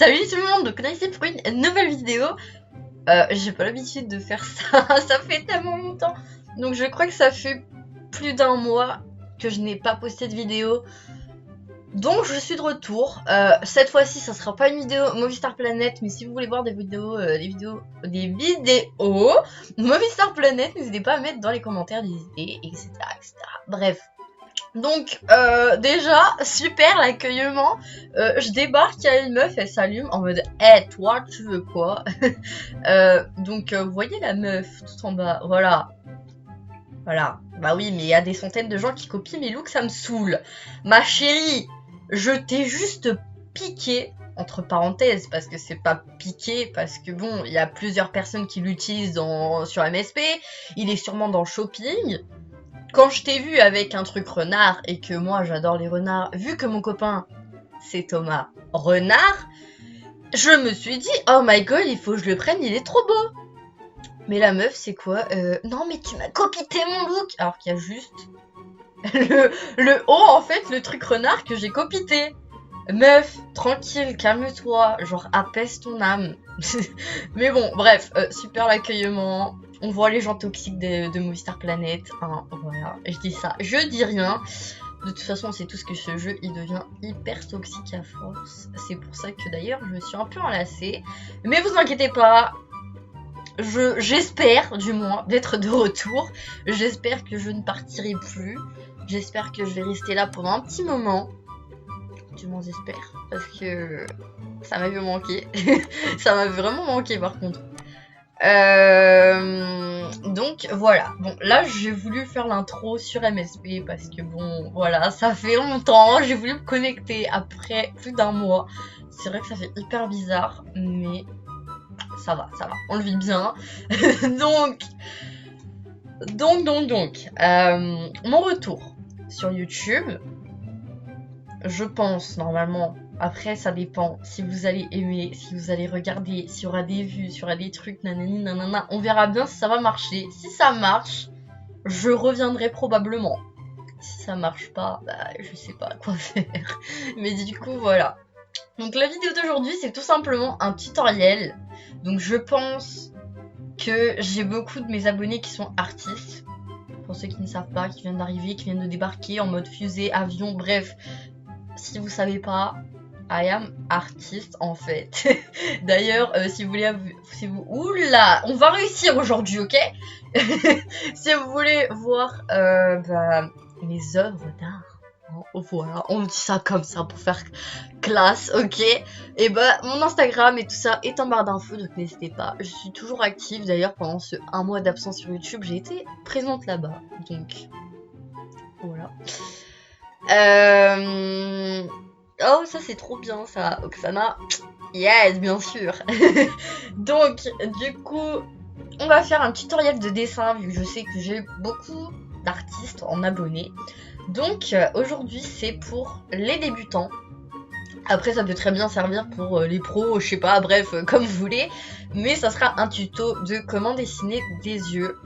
Salut tout le monde, donc on est ici pour une nouvelle vidéo. J'ai pas l'habitude de faire ça, ça fait tellement longtemps. Donc je crois que ça fait plus d'un mois que je n'ai pas posté de vidéo. Donc je suis de retour. Cette fois-ci ça sera pas une vidéo Movistar Planet, mais si vous voulez voir des vidéos Movistar Planet, n'hésitez pas à mettre dans les commentaires des idées, etc. Bref. Donc déjà super l'accueillement, je débarque, il y a une meuf, elle s'allume en mode hey, toi tu veux quoi? Donc vous voyez la meuf tout en bas, voilà, bah oui, mais il y a des centaines de gens qui copient mes looks, ça me saoule. Ma chérie, je t'ai juste piqué, entre parenthèses, parce que c'est pas piqué, parce que bon, il y a plusieurs personnes qui l'utilisent sur MSP, il est sûrement dans Shopping. Quand je t'ai vu avec un truc renard, et que moi j'adore les renards, vu que mon copain c'est Thomas Renard, je me suis dit oh my god, il faut que je le prenne, il est trop beau. Mais la meuf c'est quoi? Non mais tu m'as copité mon look, alors qu'il y a juste le haut en fait, le truc renard que j'ai copité. Meuf, tranquille, calme-toi, genre apaise ton âme. Mais bon, bref, super l'accueillement. On voit les gens toxiques de Movistar Planet, hein, voilà, je dis ça, je dis rien. De toute façon, on sait tous que ce jeu, il devient hyper toxique à force. C'est pour ça que d'ailleurs, je me suis un peu enlacée. Mais vous inquiétez pas, j'espère, du moins, d'être de retour. J'espère que je ne partirai plus. J'espère que je vais rester là pendant un petit moment. Du moins, j'espère, parce que ça m'avait manqué. Ça m'avait vraiment manqué, par contre. Donc voilà, bon là j'ai voulu faire l'intro sur MSP parce que bon voilà, ça fait longtemps, j'ai voulu me connecter après plus d'un mois. C'est vrai que ça fait hyper bizarre, mais ça va, on le vit bien. donc mon retour sur YouTube, je pense normalement. Après, ça dépend si vous allez aimer, si vous allez regarder, s'il y aura des vues, s'il y aura des trucs, nanani, nanana. On verra bien si ça va marcher. Si ça marche, je reviendrai probablement. Si ça marche pas, bah, je sais pas quoi faire. Mais du coup, voilà. Donc la vidéo d'aujourd'hui, c'est tout simplement un tutoriel. Donc je pense que j'ai beaucoup de mes abonnés qui sont artistes. Pour ceux qui ne savent pas, qui viennent d'arriver, qui viennent de débarquer en mode fusée, avion, bref. Si vous savez pas, I am artiste en fait. D'ailleurs, si vous voulez, oula, on va réussir aujourd'hui, ok? Si vous voulez voir mes œuvres d'art, voilà, on dit ça comme ça pour faire classe, ok? Et bah mon Instagram et tout ça est en barre d'infos, donc n'hésitez pas. Je suis toujours active. D'ailleurs, pendant ce 1 mois d'absence sur YouTube, j'ai été présente là-bas, donc voilà. Oh, ça c'est trop bien ça, Oksana. Yes, bien sûr. Donc, du coup, on va faire un tutoriel de dessin, vu que je sais que j'ai beaucoup d'artistes en abonnés. Donc, aujourd'hui, c'est pour les débutants. Après, ça peut très bien servir pour les pros, je sais pas, bref, comme vous voulez. Mais ça sera un tuto de comment dessiner des yeux.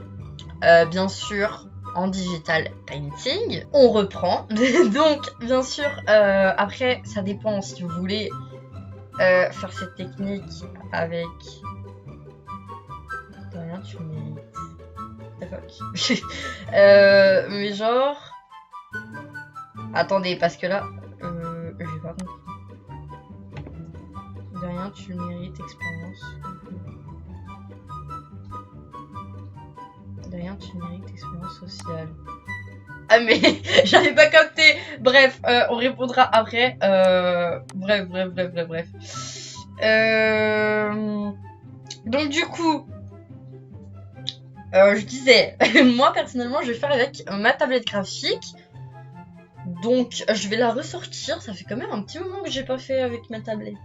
Bien sûr, en digital painting. On reprend. Donc, bien sûr, après, ça dépend si vous voulez faire cette technique avec... De rien, tu mérites. D'accord. Mais genre... Attendez, parce que là... j'ai pas compris. De rien, tu mérites expérience. De rien, tu mérites expérience sociale. Ah mais j'avais pas capté. Bref, on répondra après. Bref. Donc du coup, je disais, moi personnellement, je vais faire avec ma tablette graphique. Donc je vais la ressortir. Ça fait quand même un petit moment que j'ai pas fait avec ma tablette.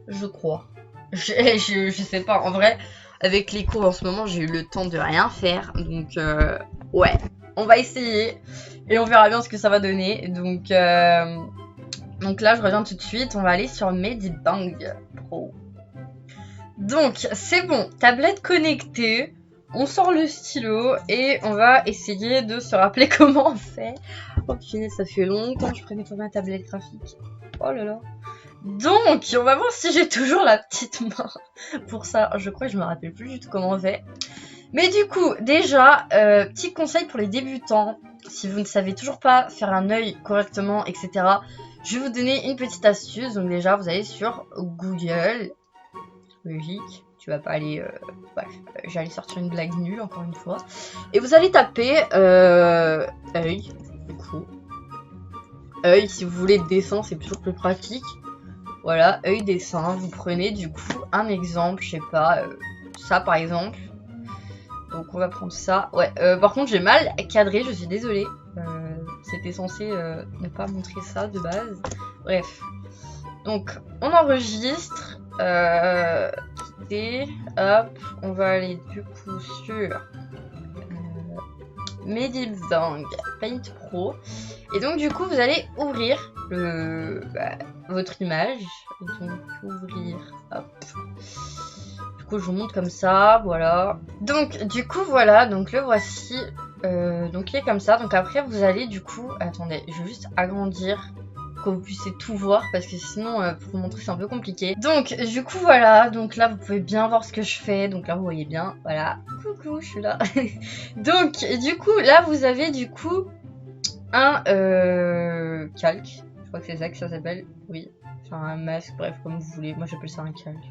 Je crois. Je sais pas. En vrai, avec les cours en ce moment, j'ai eu le temps de rien faire. Donc ouais. On va essayer et on verra bien ce que ça va donner. Donc là, je reviens tout de suite. On va aller sur Medibang Pro. Donc, c'est bon. Tablette connectée. On sort le stylo et on va essayer de se rappeler comment on fait. Oh punaise, ça fait longtemps que je prenais pas ma tablette graphique. Oh là là. Donc, on va voir si j'ai toujours la petite main. Pour ça, je crois que je me rappelle plus du tout comment on fait. Mais du coup, déjà, petit conseil pour les débutants. Si vous ne savez toujours pas faire un œil correctement, etc., je vais vous donner une petite astuce. Donc déjà, vous allez sur Google. Logique. Tu vas pas aller... bref, j'allais sortir une blague nulle, encore une fois. Et vous allez taper œil, du coup. Œil, si vous voulez dessin, c'est toujours plus pratique. Voilà, œil dessin. Vous prenez du coup un exemple, je sais pas, ça par exemple. Donc on va prendre ça. Ouais, par contre j'ai mal cadré, je suis désolée. C'était censé ne pas montrer ça de base. Bref. Donc on enregistre. Quitter. Hop, on va aller du coup sur Medibang Paint Pro. Et donc du coup vous allez ouvrir votre image. Donc ouvrir. Hop. Du coup je vous montre comme ça, voilà. Donc du coup voilà, donc le voici. Donc il est comme ça. Donc après vous allez du coup, attendez, je vais juste agrandir que vous puissiez tout voir parce que sinon pour vous montrer c'est un peu compliqué. Donc du coup voilà, donc là vous pouvez bien voir ce que je fais. Donc là vous voyez bien, voilà. Coucou, je suis là. Donc du coup là vous avez du coup un calque. Je crois que c'est ça que ça s'appelle. Oui. Enfin un masque, bref comme vous voulez. Moi j'appelle ça un calque.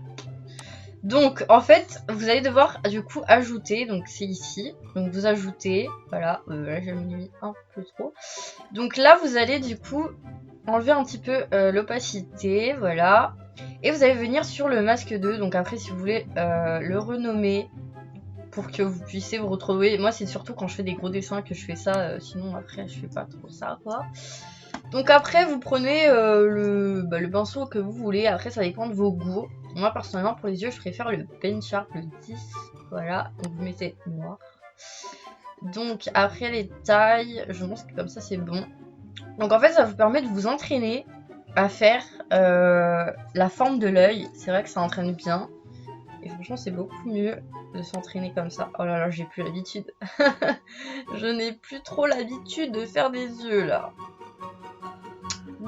Donc en fait vous allez devoir du coup ajouter, donc c'est ici, donc vous ajoutez, voilà, là j'ai mis un peu trop. Donc là vous allez du coup enlever un petit peu l'opacité, voilà, et vous allez venir sur le masque 2, donc après si vous voulez le renommer pour que vous puissiez vous retrouver, moi c'est surtout quand je fais des gros dessins que je fais ça, sinon après je fais pas trop ça quoi. Donc après vous prenez le pinceau que vous voulez, après ça dépend de vos goûts. Moi personnellement pour les yeux je préfère le Pen Sharp, le 10, voilà, donc vous mettez noir. Donc après les tailles, je pense que comme ça c'est bon. Donc en fait ça vous permet de vous entraîner à faire la forme de l'œil, c'est vrai que ça entraîne bien. Et franchement c'est beaucoup mieux de s'entraîner comme ça. Oh là là j'ai plus l'habitude. Je n'ai plus trop l'habitude de faire des yeux là.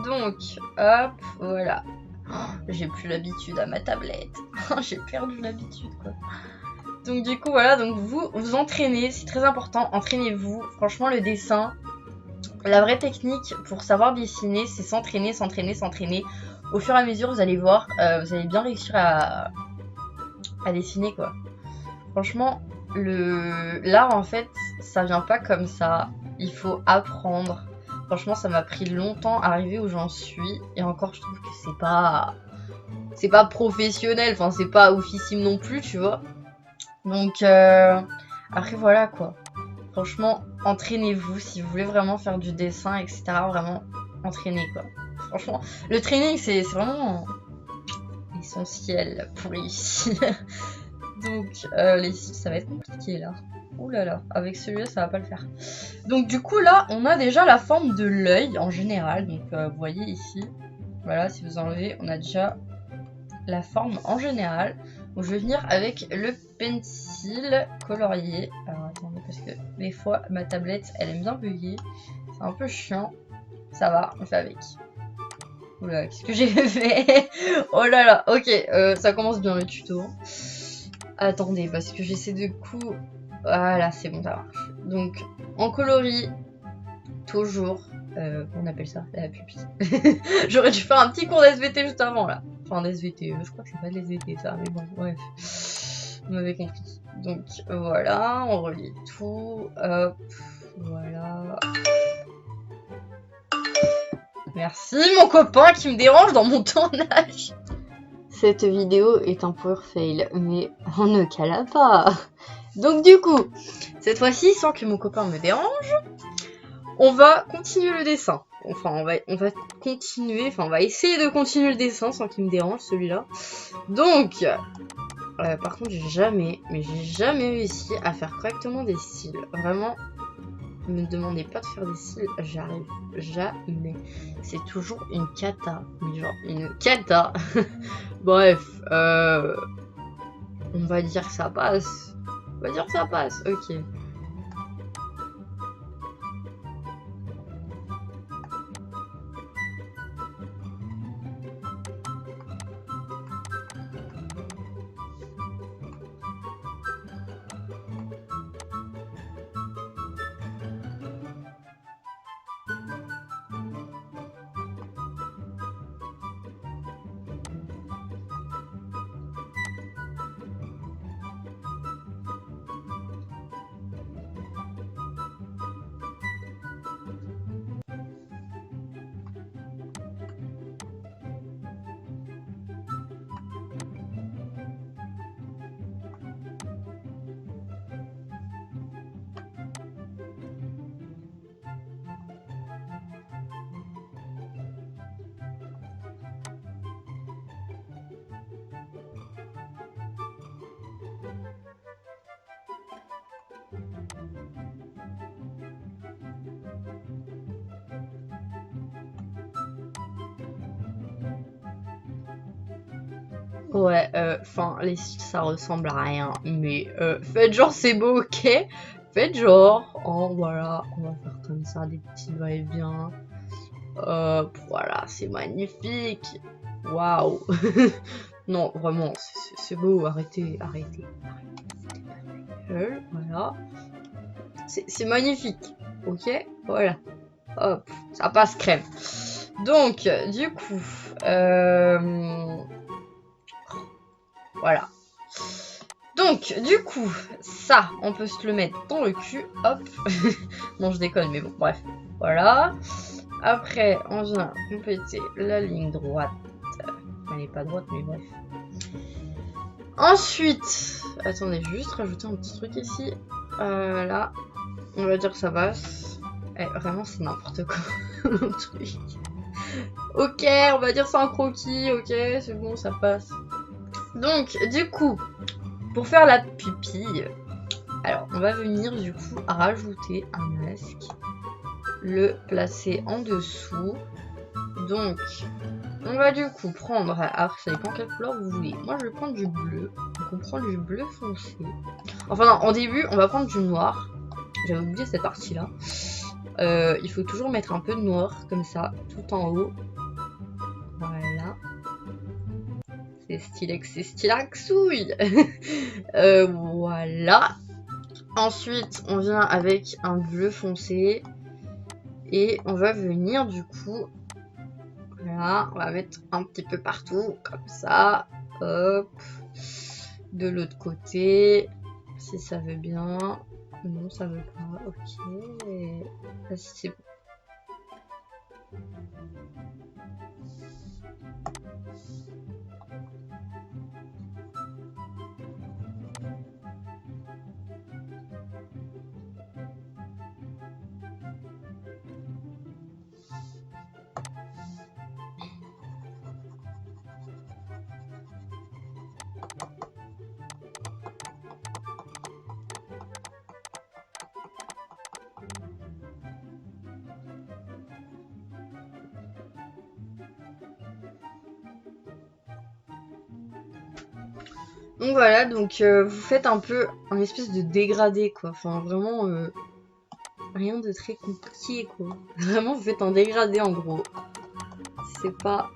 Donc hop, voilà. J'ai plus l'habitude à ma tablette. J'ai perdu l'habitude quoi. Donc du coup voilà, donc vous vous entraînez, c'est très important, entraînez-vous. Franchement le dessin, la vraie technique pour savoir dessiner, c'est s'entraîner, s'entraîner, s'entraîner. Au fur et à mesure vous allez voir, vous allez bien réussir à dessiner quoi. Franchement, l'art en fait, ça vient pas comme ça. Il faut apprendre. Franchement, ça m'a pris longtemps à arriver où j'en suis. Et encore, je trouve que c'est pas professionnel. Enfin, c'est pas oufissime non plus, tu vois. Donc, après, voilà, quoi. Franchement, entraînez-vous si vous voulez vraiment faire du dessin, etc. Vraiment, entraînez, quoi. Franchement, le training, c'est vraiment essentiel pour réussir. Donc, les cils, ça va être compliqué, là. Ouh là là, avec celui-là, ça va pas le faire. Donc du coup là, on a déjà la forme de l'œil en général. Donc vous voyez ici, voilà, si vous enlevez, on a déjà la forme en général. Donc je vais venir avec le pencil colorié. Alors attendez, parce que des fois ma tablette, elle aime bien bugger. C'est un peu chiant. Ça va, on fait avec. Oula, qu'est-ce que j'ai fait? Oh là là, ok, ça commence bien le tuto. Attendez, parce que j'essaie de coup... Voilà, c'est bon, ça marche. Donc, en coloris, toujours, on appelle ça la pupille. J'aurais dû faire un petit cours d'SVT juste avant, là. Enfin, d'SVT, je crois que c'est pas de l'SVT, ça, mais bon, bref. Vous m'avez compris. Donc, voilà, on relie tout. Hop, voilà. Merci, mon copain qui me dérange dans mon tournage. Cette vidéo est un power fail, mais on ne cala pas. Donc du coup, cette fois-ci, sans que mon copain me dérange, on va continuer le dessin. Enfin, on va continuer, enfin, on va essayer de continuer le dessin sans qu'il me dérange, celui-là. Donc, par contre, j'ai jamais réussi à faire correctement des cils. Vraiment, ne me demandez pas de faire des cils, j'arrive jamais. C'est toujours une cata, mais genre une cata. Bref, on va dire que ça passe. On va dire que ça passe, ok. Ouais, enfin, les cils, ça ressemble à rien, mais faites genre c'est beau, ok? Faites genre, oh voilà, on va faire comme ça, des petits va-et-vient. Voilà, c'est magnifique. Waouh. Non, vraiment, c'est beau, arrêtez. Voilà. C'est magnifique, ok? Voilà. Hop, ça passe crème. Donc, du coup, voilà. Donc, du coup, ça, on peut se le mettre dans le cul, hop. Non, je déconne, mais bon, bref. Voilà. Après, on vient compléter la ligne droite. Elle n'est pas droite, mais bref. Ensuite, attendez, je vais juste rajouter un petit truc ici. Là, on va dire que ça passe. Vraiment, c'est n'importe quoi, mon truc. Ok, on va dire c'est un croquis, ok, c'est bon, ça passe. Donc, du coup, pour faire la pupille, alors on va venir du coup rajouter un masque, le placer en dessous. Donc, on va du coup prendre, après ça dépend quelle couleur vous voulez. Moi je vais prendre du bleu, donc on prend du bleu foncé. Enfin non, en début on va prendre du noir. J'avais oublié cette partie là. Il faut toujours mettre un peu de noir comme ça, tout en haut. Voilà. C'est stylaxouille. Voilà. Ensuite, on vient avec un bleu foncé. Et on va venir du coup... Voilà, on va mettre un petit peu partout, comme ça. Hop. De l'autre côté, si ça veut bien. Non, ça veut pas. Ok. Là, c'est bon. Donc voilà, donc vous faites un peu un espèce de dégradé quoi. Enfin vraiment rien de très compliqué quoi. Vraiment vous faites un dégradé en gros. C'est pas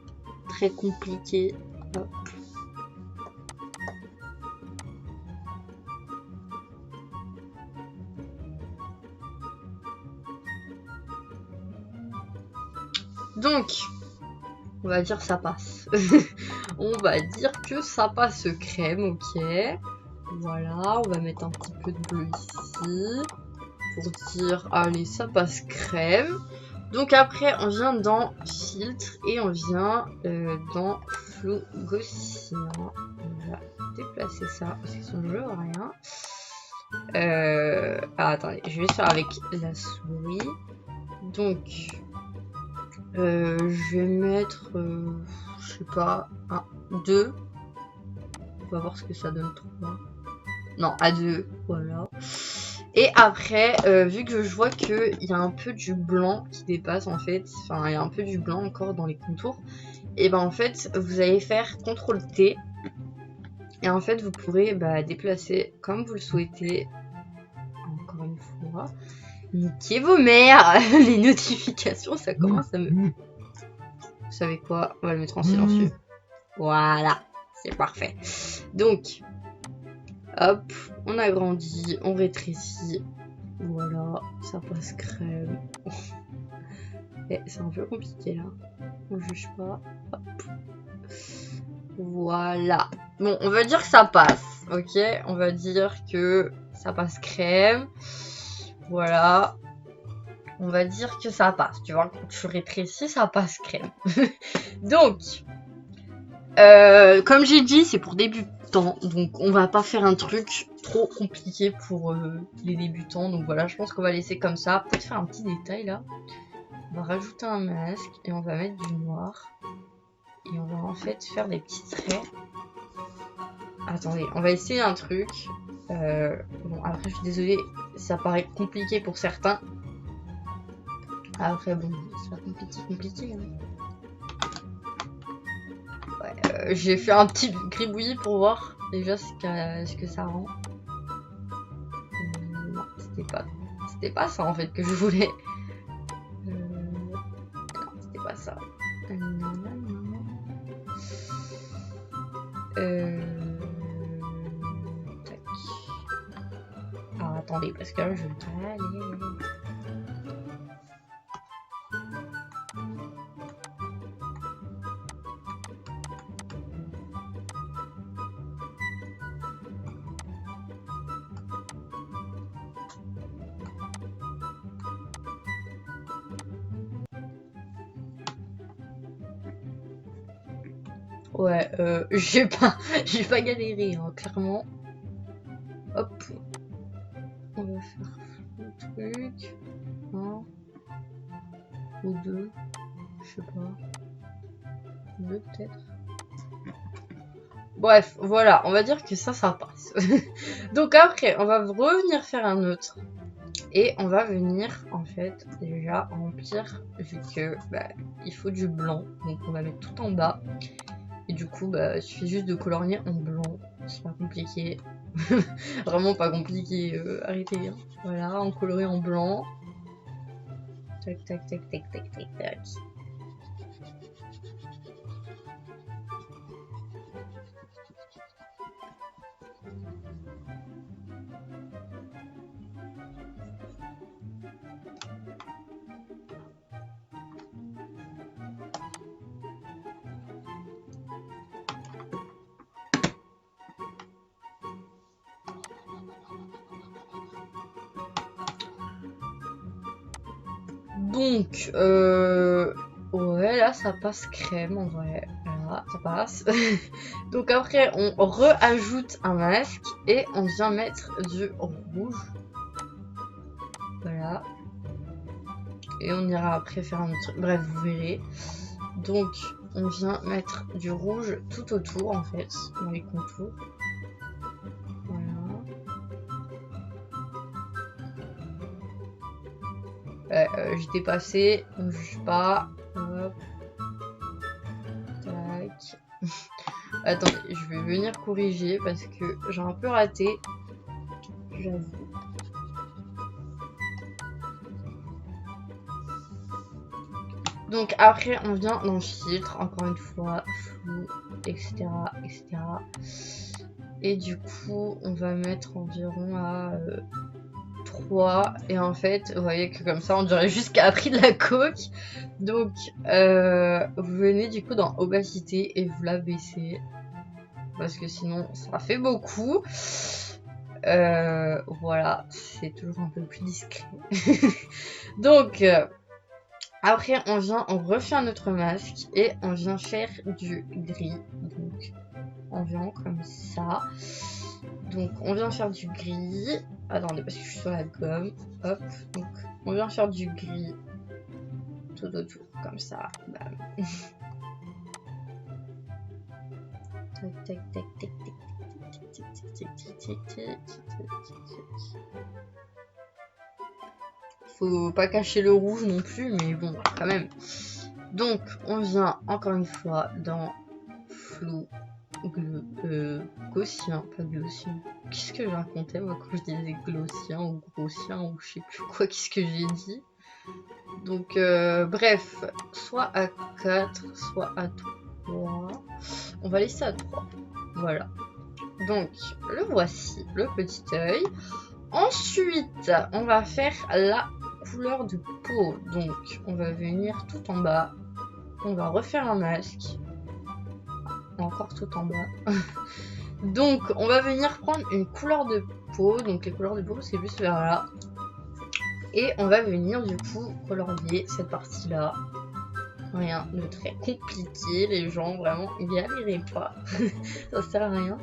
très compliqué. Hop. Donc, on va dire ça passe. On va dire que ça passe crème, ok. Voilà, on va mettre un petit peu de bleu ici. Pour dire, allez, ça passe crème. Donc après, on vient dans filtre et on vient dans flou gaussien. On va déplacer ça parce que sinon je vois rien. Attendez, je vais faire avec la souris. Donc, je vais mettre, je sais pas, 1, 2. On va voir ce que ça donne. 3. Non, à 2, voilà. Et après, vu que je vois qu'il y a un peu du blanc qui dépasse en fait, enfin il y a un peu du blanc encore dans les contours, et ben en fait vous allez faire CTRL T, et en fait vous pourrez déplacer comme vous le souhaitez. Encore une fois, niquez vos mères. Les notifications ça commence à me... Vous savez quoi, on va le mettre en silencieux. Voilà, c'est parfait. Donc, hop, on agrandit, on rétrécit. Voilà, ça passe crème. C'est un peu compliqué là. On juge pas. Hop. Voilà. Bon, on va dire que ça passe. Ok, on va dire que ça passe crème. Voilà. On va dire que ça passe. Tu vois, quand tu rétrécis, ça passe crème. Donc, comme j'ai dit, c'est pour débutants. Donc, on va pas faire un truc trop compliqué pour les débutants. Donc voilà, je pense qu'on va laisser comme ça. Peut-être faire un petit détail là. On va rajouter un masque et on va mettre du noir. Et on va en fait faire des petits traits. Attendez, on va essayer un truc. Bon, après, je suis désolée ça paraît compliqué pour certains. Après bon, c'est pas compliqué. Hein. Ouais, j'ai fait un petit gribouillis pour voir déjà ce que ça rend. Non, c'était pas ça en fait que je voulais. Non, c'était pas ça. Tac. Alors attendez, parce que là je vais pas aller. Ouais, j'ai pas galéré, hein, clairement. Hop. On va faire le truc. Un. Ou deux. Je sais pas. Deux peut-être. Bref, voilà, on va dire que ça passe. Donc après, on va revenir faire un autre. Et on va venir, en fait, déjà remplir, vu que bah, il faut du blanc. Donc on va mettre tout en bas. Et du coup, bah, il suffit juste de colorier en blanc. C'est pas compliqué. Vraiment pas compliqué. Arrêtez. Hein. Voilà, on colorie en blanc. Tac, tac, tac, tac, tac, tac, tac. Donc, ouais, là, ça passe crème, en vrai. Voilà, ça passe. Donc après, on re-ajoute un masque et on vient mettre du rouge. Voilà. Et on ira après faire un autre truc. Bref, vous verrez. Donc, on vient mettre du rouge tout autour, en fait, dans les contours. J'étais passé, on juge pas. Hop. Tac. Attendez, je vais venir corriger parce que j'ai un peu raté. J'avoue. Donc après, on vient dans le filtre, encore une fois, flou, etc., etc. Et du coup, on va mettre environ à 3. Et en fait, vous voyez que comme ça, on dirait juste qu'elle a pris de la coke. Donc, vous venez du coup dans opacité et vous la baissez. Parce que sinon, ça fait beaucoup. Voilà, c'est toujours un peu plus discret. Donc, après, on refait un autre masque et on vient faire du gris. Donc, on vient comme ça. Donc, on vient faire du gris. Attendez, parce que je suis sur la gomme. Hop. Donc, on vient faire du gris tout autour, comme ça. Bam. Tac, tac, tac, tac, tac. Faut pas cacher le rouge non plus, mais bon, quand même. Donc, on vient encore une fois dans flou, gaussien, pas gaussien. Qu'est-ce que je racontais moi quand je disais gaussien ou grossien ou je sais plus quoi, qu'est-ce que j'ai dit. Donc, bref, soit à 4, soit à 3. On va laisser à 3. Voilà. Donc, le voici, le petit œil. Ensuite, on va faire la couleur de peau. Donc, on va venir tout en bas. On va refaire un masque. Encore tout en bas. Donc, on va venir prendre une couleur de peau. Donc, les couleurs de peau, c'est juste vers là. Et on va venir, du coup, colorier cette partie-là. Rien de très compliqué. Les gens, vraiment, y galérez pas. Ça sert à rien.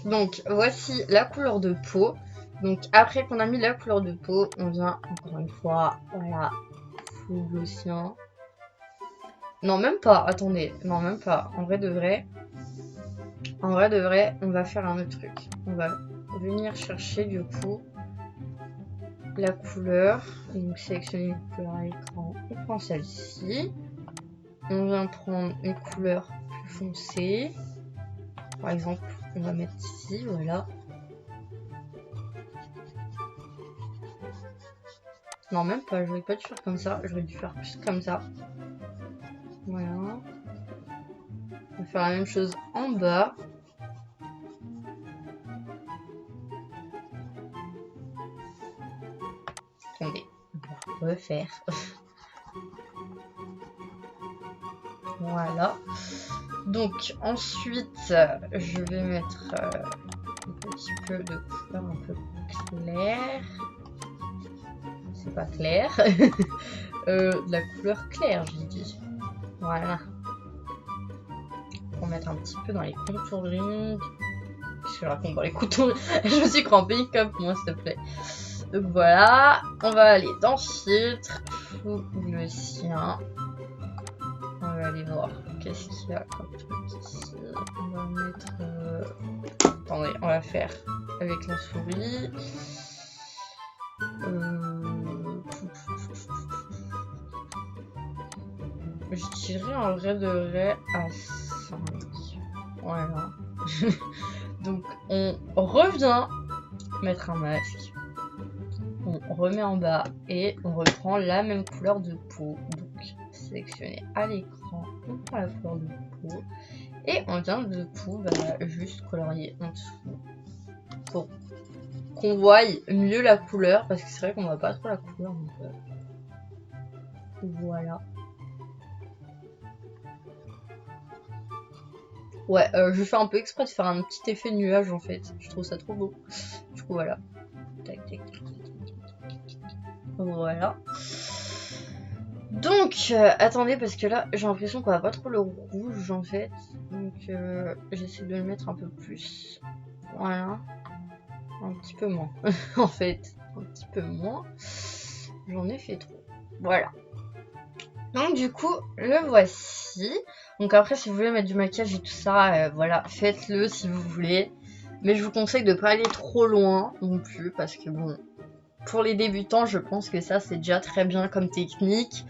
Donc voici la couleur de peau. Donc après qu'on a mis la couleur de peau, on vient encore une fois, voilà, full gaussien. Non même pas, attendez, non même pas, en vrai de vrai, on va faire un autre truc. On va venir chercher du coup la couleur, donc sélectionner une couleur à l'écran, on prend celle-ci. On vient prendre une couleur plus foncée, par exemple, on va mettre ici, voilà. Non, même pas, je vais pas dû faire comme ça, je vais dû faire plus comme ça. Voilà. On va faire la même chose en bas. Attendez, on va refaire. Voilà. Donc ensuite, je vais mettre un petit peu de couleur un peu claire. C'est pas clair. De la couleur claire, j'ai dit. Voilà. Pour mettre un petit peu dans les contouring. Qu'est-ce que je raconte dans les contouring? Je me suis crampée comme moi, s'il te plaît. Donc voilà. On va aller dans filtre. Fou le sien. On va aller voir qu'est-ce qu'il y a comme truc ici. On va mettre... Attendez, on va faire avec la souris. Je dirais en vrai de vrai à 5. Voilà. Donc on revient mettre un masque. On remet en bas et on reprend la même couleur de peau. Donc sélectionner à l'écran, on prend la couleur de peau et on vient de tout juste colorier en dessous pour qu'on voie mieux la couleur, parce que c'est vrai qu'on voit pas trop la couleur. Donc, voilà. Ouais, je fais un peu exprès de faire un petit effet nuage en fait. Je trouve ça trop beau. Du coup voilà. Tac, tac, tac, tac, tac. Voilà. Donc, attendez, parce que là, j'ai l'impression qu'on va pas trop le rouge en fait. Donc, j'essaie de le mettre un peu plus. Voilà. Un petit peu moins. En fait, un petit peu moins. J'en ai fait trop. Voilà. Donc, du coup, le voici. Donc, après, si vous voulez mettre du maquillage et tout ça, voilà, faites-le si vous voulez. Mais je vous conseille de pas aller trop loin non plus, parce que bon, pour les débutants, je pense que ça, c'est déjà très bien comme technique.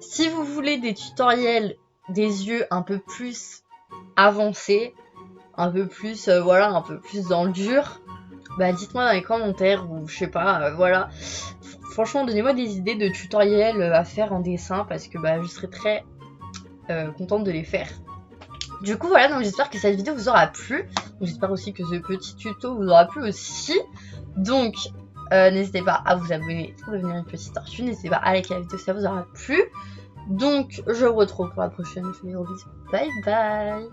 Si vous voulez des tutoriels des yeux un peu plus avancés, un peu plus, voilà, un peu plus dans le dur, bah dites-moi dans les commentaires ou je sais pas, voilà. Franchement, donnez-moi des idées de tutoriels à faire en dessin parce que bah je serais très contente de les faire. Du coup voilà, donc j'espère que cette vidéo vous aura plu. J'espère aussi que ce petit tuto vous aura plu aussi. Donc n'hésitez pas à vous abonner pour devenir une petite tortue. N'hésitez pas à liker la vidéo si ça vous aura plu. Donc je vous retrouve pour la prochaine vidéo. Bye bye.